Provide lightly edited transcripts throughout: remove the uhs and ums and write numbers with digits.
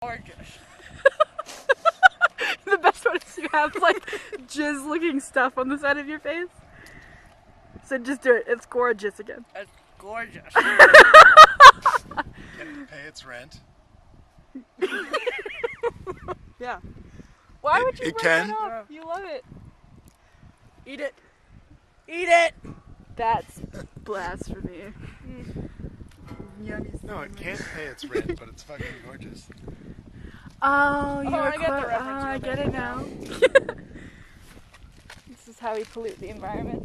Gorgeous. The best one is you have like jizz-looking stuff on the side of your face. So just do it. It's gorgeous again. It's gorgeous. Can it pay its rent? Yeah. Why would you It bring can? that up? You love it. Eat it. Eat it. That's blasphemy. No, it can't pay its rent, but it's fucking gorgeous. Oh, you I get the reference I you're get it making now. This is how we pollute the environment.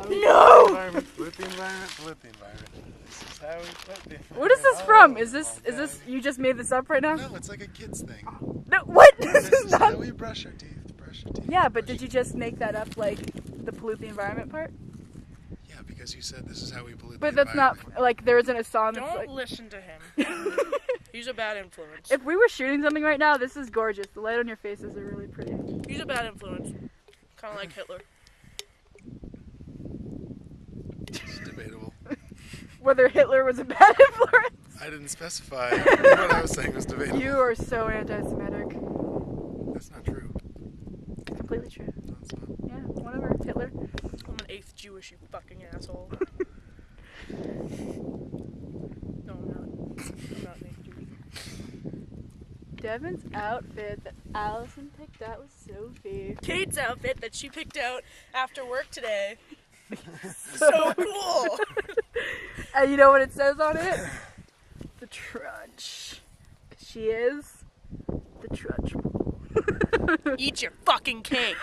No! Pollute the environment, pollute the environment. This is how we pollute the environment. What is this from? Is this you just made this up right now? No, it's like a kid's thing. No, what? This is how we brush our teeth, brush our teeth. Yeah, but did you just make that up, like the pollute the environment part? Yeah, because you said this is how we pollute But the that's not environment. like there isn't a song that's Don't like. listen to him. He's a bad influence. If we were shooting something right now, this is gorgeous. The light on your faces are really pretty. He's a bad influence. Kind of like Hitler. It's debatable. Whether Hitler was a bad influence. I didn't specify. What I was saying was debatable. You are so anti-Semitic. That's not true. It's completely true. No, it's not. Yeah, whatever. Hitler. I'm an 8th Jewish, you fucking asshole. No, I'm not. I'm not an 8th Jewish. Devin's outfit that Allison picked out was Sophie. Kate's outfit that she picked out after work today. So cool. And you know what it says on it? The trudge. She is the trudge. Eat your fucking cake.